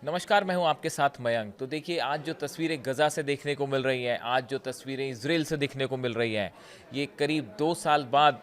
नमस्कार, मैं हूं आपके साथ मयंक। तो देखिए, आज जो तस्वीरें गज़ा से देखने को मिल रही हैं, आज जो तस्वीरें इज़राइल से देखने को मिल रही हैं, ये करीब 2 साल बाद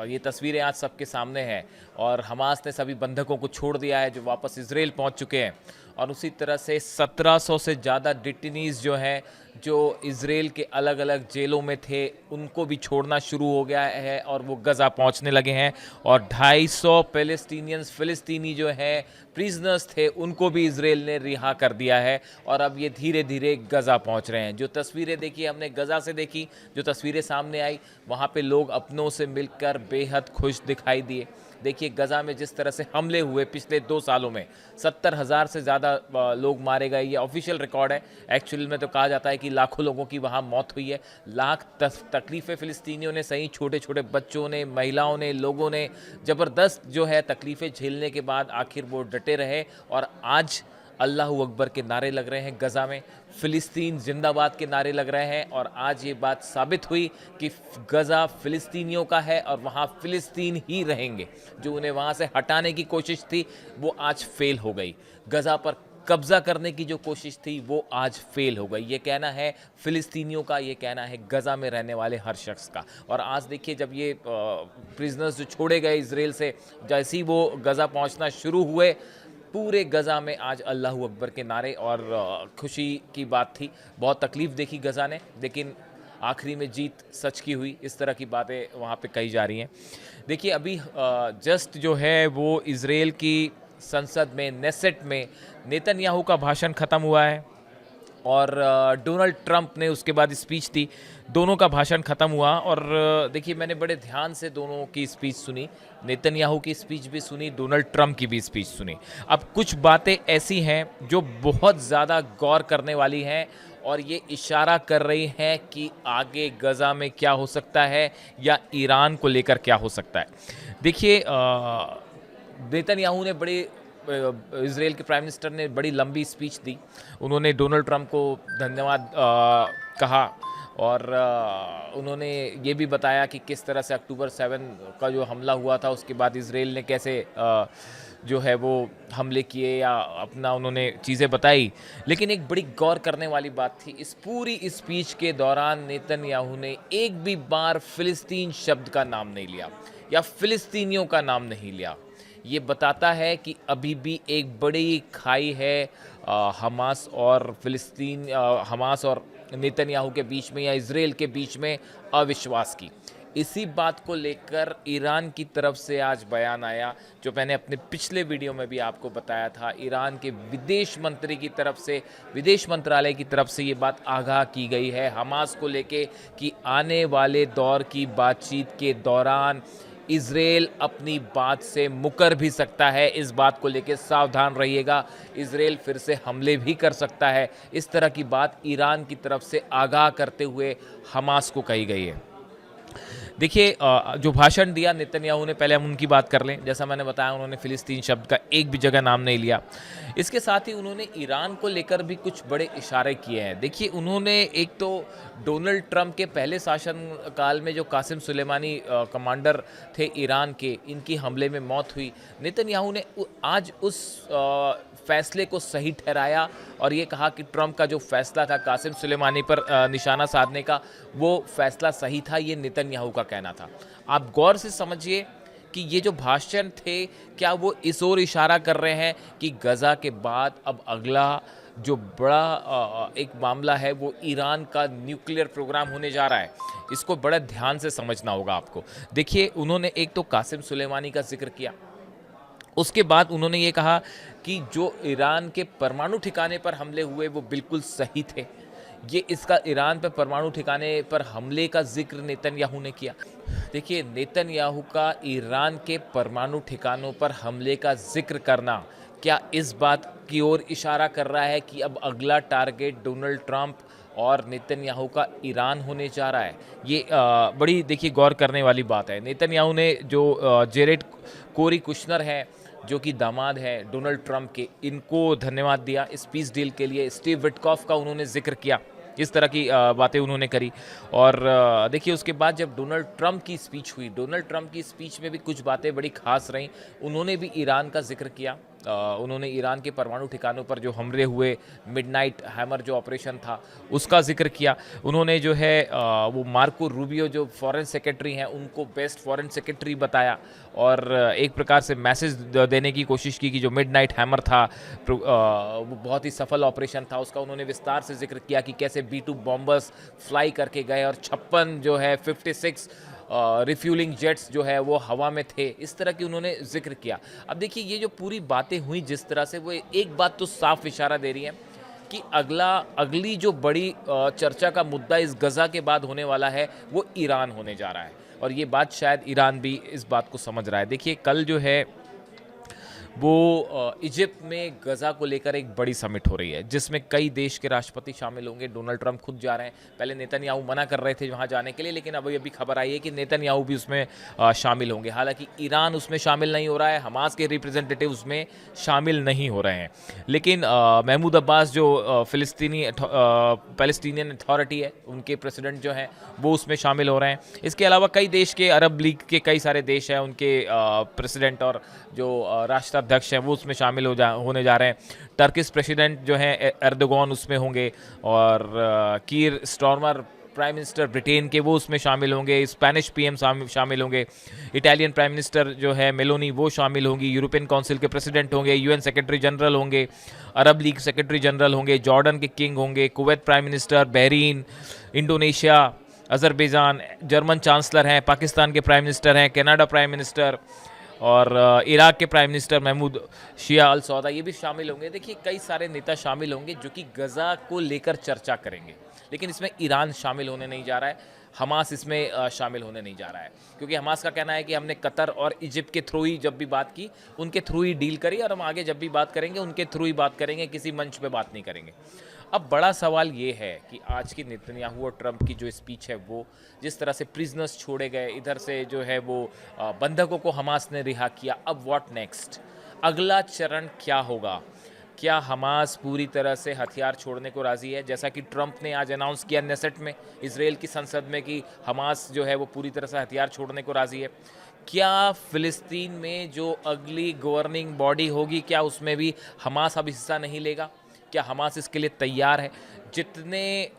ये तस्वीरें आज सबके सामने हैं। और हमास ने सभी बंधकों को छोड़ दिया है जो वापस इज़राइल पहुंच चुके हैं। और उसी तरह से 1700 से ज़्यादा डिटेनीज़ जो हैं, जो इज़राइल के अलग-अलग जेलों में थे, उनको भी छोड़ना शुरू हो गया है और वो गज़ा पहुंचने लगे हैं। और 250 फ़िलिस्तीनी जो हैं प्रिजनर्स थे, उनको भी इज़राइल ने रिहा कर दिया है और अब ये धीरे-धीरे गज़ा पहुंच रहे हैं। जो तस्वीरें देखी हमने गज़ा से देखी, जो तस्वीरें सामने आई, वहाँ पे लोग अपनों से मिलकर बेहद खुश दिखाई दिए। देखिए, गज़ा में जिस तरह से हमले हुए पिछले 2 सालों में 70,000 से ज़्यादा लोग मारे गए, ये ऑफिशियल रिकॉर्ड है। एक्चुअल में तो कहा जाता है कि लाखों लोगों की वहाँ मौत हुई है। लाख तकलीफ़ें फ़िलिस्तीनियों ने सही, छोटे-छोटे बच्चों ने, महिलाओं ने, लोगों ने ज़बरदस्त जो है तकलीफ़ें झेलने के बाद आखिर वो डटे रहे। और आज अल्लाहू अकबर के नारे लग रहे हैं गज़ा में, फ़िलिस्तीन ज़िंदाबाद के नारे लग रहे हैं। और आज ये बात साबित हुई कि गज़ा फ़िलिस्तीनियों का है और वहाँ फ़िलिस्तीन ही रहेंगे। जो उन्हें वहाँ से हटाने की कोशिश थी, वो आज फ़ेल हो गई। गज़ा पर कब्ज़ा करने की जो कोशिश थी, वो आज फ़ेल हो गई। ये कहना है फ़िलिस्तीनियों का, ये कहना है गज़ा में रहने वाले हर शख्स का। और आज देखिए, जब ये प्रिजनर्स जो छोड़े गए इज़राइल से, जैसे ही वो गज़ा पहुँचना शुरू हुए, पूरे गज़ा में आज अल्लाहू अकबर के नारे और खुशी की बात थी। बहुत तकलीफ़ देखी गज़ा ने, लेकिन आखिरी में जीत सच की हुई। इस तरह की बातें वहाँ पे कही जा रही हैं। देखिए, अभी जस्ट जो है वो इज़राइल की संसद में, नेसेट में नेतन्याहू का भाषण ख़त्म हुआ है और डोनाल्ड ट्रंप ने उसके बाद स्पीच दी। दोनों का भाषण ख़त्म हुआ और देखिए, मैंने बड़े ध्यान से दोनों की स्पीच सुनी। नेतन्याहू की स्पीच भी सुनी, डोनाल्ड ट्रंप की भी स्पीच सुनी। अब कुछ बातें ऐसी हैं जो बहुत ज़्यादा गौर करने वाली हैं और ये इशारा कर रही हैं कि आगे गज़ा में क्या हो सकता है या ईरान को लेकर क्या हो सकता है। देखिए, नेतन्याहू ने इज़राइल के प्राइम मिनिस्टर ने बड़ी लंबी स्पीच दी। उन्होंने डोनाल्ड ट्रंप को धन्यवाद कहा और उन्होंने ये भी बताया कि किस तरह से अक्टूबर 7 का जो हमला हुआ था, उसके बाद इज़राइल ने कैसे जो है वो हमले किए या अपना उन्होंने चीज़ें बताई। लेकिन एक बड़ी गौर करने वाली बात थी, इस पूरी स्पीच के दौरान नेतन्याहू ने एक भी बार फ़िलिस्तीन शब्द का नाम नहीं लिया या फ़िलिस्तीनियों का नाम नहीं लिया। ये बताता है कि अभी भी एक बड़ी खाई है हमास और नेतन्याहू के बीच में या इज़राइल के बीच में अविश्वास की। इसी बात को लेकर ईरान की तरफ से आज बयान आया, जो मैंने अपने पिछले वीडियो में भी आपको बताया था। ईरान के विदेश मंत्री की तरफ से, विदेश मंत्रालय की तरफ से ये बात आगाह की गई है हमास को लेके कि आने वाले दौर की बातचीत के दौरान इज़राइल अपनी बात से मुकर भी सकता है। इस बात को लेके सावधान रहिएगा, इज़राइल फिर से हमले भी कर सकता है। इस तरह की बात ईरान की तरफ से आगाह करते हुए हमास को कही गई है। देखिए, जो भाषण दिया नेतन्याहू ने, पहले हम उनकी बात कर लें। जैसा मैंने बताया, उन्होंने फ़िलिस्तीन शब्द का एक भी जगह नाम नहीं लिया। इसके साथ ही उन्होंने ईरान को लेकर भी कुछ बड़े इशारे किए हैं। देखिए, उन्होंने एक तो डोनाल्ड ट्रंप के पहले शासनकाल में जो कासिम सुलेमानी कमांडर थे ईरान के, इनकी हमले में मौत हुई। नेतन्याहू ने आज उस फैसले को सही ठहराया और ये कहा कि ट्रंप का जो फैसला था कासिम सुलेमानी पर निशाना साधने का, वो फैसला सही था। ये नेतन्याहू का कहना था। आप गौर से समझिए कि ये जो भाषण थे, क्या वो इस ओर इशारा कर रहे हैं कि गज़ा के बाद अब अगला जो बड़ा एक मामला है, वो ईरान का न्यूक्लियर प्रोग्राम होने जा रहा है। इसको बड़ा ध्यान से समझना होगा आपको। देखिए, उन्होंने एक तो कासिम सुलेमानी का जिक्र किया, उसके बाद उन्होंने ये कहा कि जो ईरान के परमाणु ठिकाने पर हमले हुए वो बिल्कुल सही थे। ये इसका ईरान पर परमाणु ठिकाने पर हमले का जिक्र नेतन्याहू ने किया। देखिए, नेतन्याहू का ईरान के परमाणु ठिकानों पर हमले का जिक्र करना क्या इस बात की ओर इशारा कर रहा है कि अब अगला टारगेट डोनाल्ड ट्रंप और नेतन्याहू का ईरान होने जा रहा है? ये बड़ी देखिए गौर करने वाली बात है। नेतन्याहू ने जो जेरेड कोरी कुशनर हैं, जो कि दामाद हैं डोनाल्ड ट्रंप के, इनको धन्यवाद दिया इस पीस डील के लिए। स्टीव विटकॉफ का उन्होंने जिक्र किया। इस तरह की बातें उन्होंने करी। और देखिए, उसके बाद जब डोनाल्ड ट्रंप की स्पीच हुई, डोनाल्ड ट्रंप की स्पीच में भी कुछ बातें बड़ी खास रहीं। उन्होंने भी ईरान का जिक्र किया उन्होंने ईरान के परमाणु ठिकानों पर जो हमले हुए, मिडनाइट हैमर जो ऑपरेशन था उसका जिक्र किया। उन्होंने जो है वो मार्को रूबियो जो फॉरेन सेक्रेटरी हैं उनको बेस्ट फॉरेन सेक्रेटरी बताया और एक प्रकार से मैसेज देने की कोशिश की कि जो मिडनाइट हैमर था वो बहुत ही सफल ऑपरेशन था। उसका उन्होंने विस्तार से जिक्र किया कि कैसे B-2 बॉम्बर्स फ्लाई करके गए और 56 जो है 56 रिफ्यूलिंग जेट्स जो है वो हवा में थे। इस तरह की उन्होंने जिक्र किया। अब देखिए ये जो पूरी बातें हुई जिस तरह से, वो एक बात तो साफ इशारा दे रही है कि अगली जो बड़ी चर्चा का मुद्दा इस गज़ा के बाद होने वाला है वो ईरान होने जा रहा है और ये बात शायद ईरान भी इस बात को समझ रहा है। देखिए कल जो है वो इजिप्ट में गज़ा को लेकर एक बड़ी समिट हो रही है जिसमें कई देश के राष्ट्रपति शामिल होंगे। डोनाल्ड ट्रंप खुद जा रहे हैं। पहले नेतन्याहू मना कर रहे थे वहाँ जाने के लिए, लेकिन अभी खबर आई है कि नेतन्याहू भी उसमें शामिल होंगे। हालांकि ईरान उसमें शामिल नहीं हो रहा है, हमास के रिप्रेजेंटेटिव उसमें शामिल नहीं हो रहे हैं, लेकिन महमूद अब्बास जो पैलेस्टीनियन अथॉरिटी है उनके प्रेसिडेंट जो हैं वो उसमें शामिल हो रहे हैं। इसके अलावा कई देश के, अरब लीग के कई सारे देश हैं, उनके प्रेसिडेंट और जो राष्ट्राध्यक्ष हैं वो उसमें शामिल होने जा रहे हैं। टर्किश प्रेसिडेंट जो हैं एर्दोगन उसमें होंगे और कीर स्टारमर प्राइम मिनिस्टर ब्रिटेन के वो उसमें शामिल होंगे। स्पेनिश पीएम शामिल होंगे। इटालियन प्राइम मिनिस्टर जो है मेलोनी वो शामिल होंगी। यूरोपियन काउंसिल के प्रेसिडेंट होंगे। यूएन सेक्रेटरी जनरल होंगे। अरब लीग सेक्रेटरी जनरल होंगे। जॉर्डन के किंग होंगे। Kuwait prime minister, Bahrain, Indonesia, Azerbaijan, German chancellor हैं, पाकिस्तान के प्राइम मिनिस्टर हैं, कनाडा प्राइम मिनिस्टर और इराक के प्राइम मिनिस्टर महमूद शिया अल सौदा ये भी शामिल होंगे। देखिए कई सारे नेता शामिल होंगे जो कि गज़ा को लेकर चर्चा करेंगे, लेकिन इसमें ईरान शामिल होने नहीं जा रहा है, हमास इसमें शामिल होने नहीं जा रहा है, क्योंकि हमास का कहना है कि हमने कतर और इजिप्ट के थ्रू ही जब भी बात की उनके थ्रू ही डील करी और हम आगे जब भी बात करेंगे उनके थ्रू ही बात करेंगे, किसी मंच पे बात नहीं करेंगे। अब बड़ा सवाल ये है कि आज की नेतन्याहू और ट्रंप की जो स्पीच है वो जिस तरह से प्रिजनर्स छोड़े गए, इधर से जो है वो बंधकों को हमास ने रिहा किया, अब व्हाट नेक्स्ट, अगला चरण क्या होगा? क्या हमास पूरी तरह से हथियार छोड़ने को राज़ी है, जैसा कि ट्रंप ने आज अनाउंस किया नेसेट में, इजराइल की संसद में, कि हमास जो है वो पूरी तरह से हथियार छोड़ने को राज़ी है? क्या फ़िलिस्तीन में जो अगली गवर्निंग बॉडी होगी क्या उसमें भी हमास अब हिस्सा नहीं लेगा? क्या हमास इसके लिए तैयार है? जितने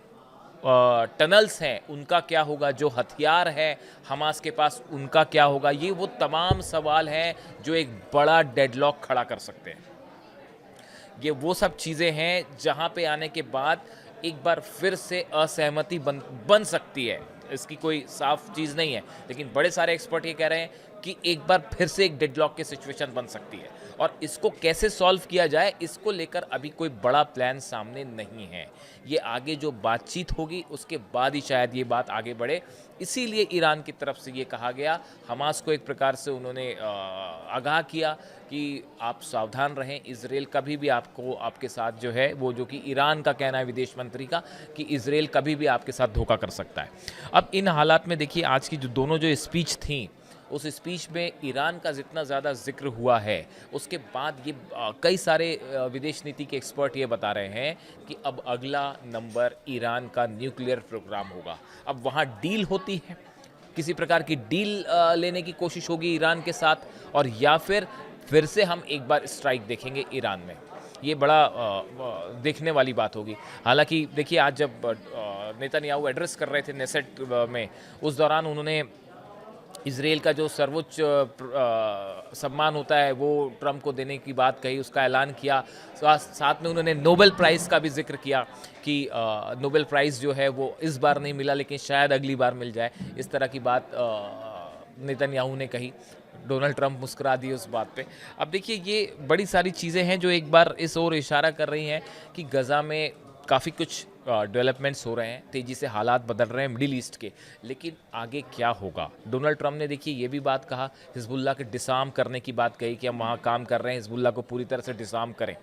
टनल्स हैं उनका क्या होगा? जो हथियार है हमास के पास उनका क्या होगा? ये वो तमाम सवाल हैं जो एक बड़ा डेडलॉक खड़ा कर सकते हैं। ये वो सब चीज़ें हैं जहाँ पे आने के बाद एक बार फिर से असहमति बन सकती है। इसकी कोई साफ चीज़ नहीं है, लेकिन बड़े सारे एक्सपर्ट ये कह रहे हैं कि एक बार फिर से एक डेडलॉक की सिचुएशन बन सकती है और इसको कैसे सॉल्व किया जाए इसको लेकर अभी कोई बड़ा प्लान सामने नहीं है। ये आगे जो बातचीत होगी उसके बाद ही शायद ये बात आगे बढ़े। इसीलिए ईरान की तरफ से ये कहा गया, हमास को एक प्रकार से उन्होंने आगाह किया कि आप सावधान रहें, इजराइल कभी भी आपको, आपके साथ जो है वो, जो कि ईरान का कहना है विदेश मंत्री का, कि इजराइल कभी भी आपके साथ धोखा कर सकता है। अब इन हालात में देखिए आज की जो दोनों जो स्पीच थी उस स्पीच में ईरान का जितना ज़्यादा जिक्र हुआ है उसके बाद ये कई सारे विदेश नीति के एक्सपर्ट ये बता रहे हैं कि अब अगला नंबर ईरान का न्यूक्लियर प्रोग्राम होगा। अब वहाँ डील होती है, किसी प्रकार की डील लेने की कोशिश होगी ईरान के साथ, और या फिर से हम एक बार स्ट्राइक देखेंगे ईरान में। ये बड़ा देखने वाली बात होगी। हालांकि देखिए आज जब नेतन्याहू एड्रेस कर रहे थे नेसेट में, उस दौरान उन्होंने इजराइल का जो सर्वोच्च सम्मान होता है वो ट्रंप को देने की बात कही, उसका ऐलान किया। साथ में उन्होंने नोबेल प्राइज़ का भी जिक्र किया कि नोबेल प्राइज़ जो है वो इस बार नहीं मिला लेकिन शायद अगली बार मिल जाए। इस तरह की बात नेतन्याहू ने कही। डोनाल्ड ट्रंप मुस्कुरा दिए उस बात पे। अब देखिए ये बड़ी सारी चीज़ें हैं जो एक बार इस ओर इशारा कर रही हैं कि गज़ा में काफ़ी कुछ डेवलपमेंट्स हो रहे हैं, तेज़ी से हालात बदल रहे हैं मिडिल ईस्ट के, लेकिन आगे क्या होगा? डोनाल्ड ट्रंप ने देखिए ये भी बात कहा, हिजबुल्लाह के डिसार्म करने की बात कही कि हम वहाँ काम कर रहे हैं, हिजबुल्लाह को पूरी तरह से डिसार्म करें।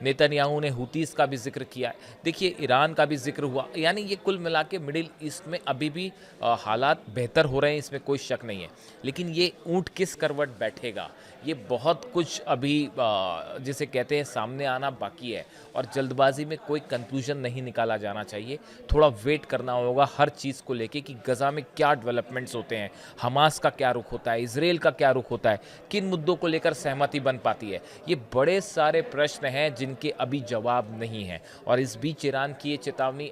नेतन्याहू ने हुतीस का भी जिक्र किया है, देखिए ईरान का भी जिक्र हुआ। यानी ये कुल मिला के मिडिल ईस्ट में अभी भी हालात बेहतर हो रहे हैं, इसमें कोई शक नहीं है। लेकिन ये ऊँट किस करवट बैठेगा ये बहुत कुछ अभी जिसे कहते हैं सामने आना बाकी है, और जल्दबाजी में कोई कंक्लूजन नहीं निकाला जाना चाहिए। थोड़ा वेट करना होगा हर चीज़ को लेके कि गज़ा में क्या डेवलपमेंट्स होते हैं, हमास का क्या रुख होता है, इसराइल का क्या रुख होता है, किन मुद्दों को लेकर सहमति बन पाती है। ये बड़े सारे प्रश्न हैं जिनके अभी जवाब नहीं हैं। और इस बीच ईरान की ये चेतावनी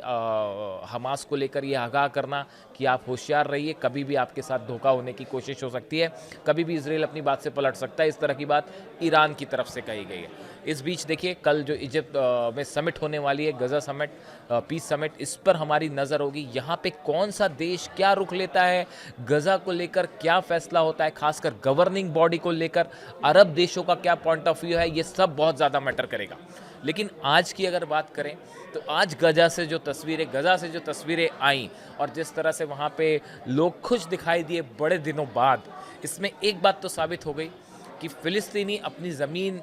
हमास को लेकर ये आगाह करना कि आप होशियार रहिए, कभी भी आपके साथ धोखा होने की कोशिश हो सकती है, कभी भी इसराइल अपनी बात से पलट सकता है, इस तरह की बात ईरान की तरफ से कही गई है। इस बीच देखिए कल जो इजिप्ट में समिट होने वाली है, गज़ा समिट, पीस समिट, इस पर हमारी नज़र होगी। यहाँ पे कौन सा देश क्या रुख लेता है, गज़ा को लेकर क्या फैसला होता है, खासकर गवर्निंग बॉडी को लेकर अरब देशों का क्या पॉइंट ऑफ व्यू है, ये सब बहुत ज़्यादा मैटर करेगा। लेकिन आज की अगर बात करें तो आज गज़ा से जो तस्वीरें आईं और जिस तरह से वहाँ पे लोग खुश दिखाई दिए बड़े दिनों बाद, इसमें एक बात तो साबित हो गई कि फ़िलिस्तीनी अपनी ज़मीन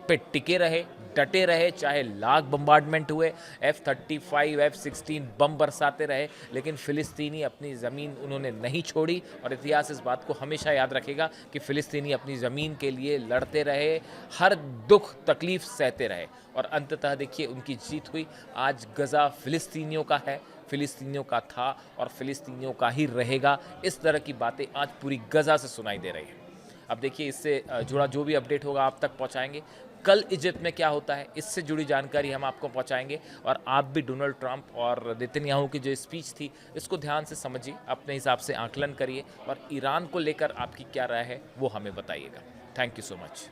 पे टिके रहे, डटे रहे, चाहे लाख बम्बार्डमेंट हुए, F-35, F-16 बम बरसाते रहे, लेकिन फ़िलिस्तीनी अपनी ज़मीन उन्होंने नहीं छोड़ी। और इतिहास इस बात को हमेशा याद रखेगा कि फ़िलिस्तीनी अपनी ज़मीन के लिए लड़ते रहे, हर दुख तकलीफ़ सहते रहे, और अंततः देखिए उनकी जीत हुई। आज गज़ा फ़िलिस्तीनियों का है, फ़िलिस्तीनियों का था और फ़िलिस्तीनियों का ही रहेगा। इस तरह की बातें आज पूरी गज़ा से सुनाई दे रही हैं। अब देखिए इससे जुड़ा जो भी अपडेट होगा आप तक पहुंचाएंगे। कल इजिप्ट में क्या होता है इससे जुड़ी जानकारी हम आपको पहुंचाएंगे, और आप भी डोनाल्ड ट्रंप और नेतन्याहू की जो स्पीच थी इसको ध्यान से समझिए, अपने हिसाब से आकलन करिए, और ईरान को लेकर आपकी क्या राय है वो हमें बताइएगा। Thank you so much.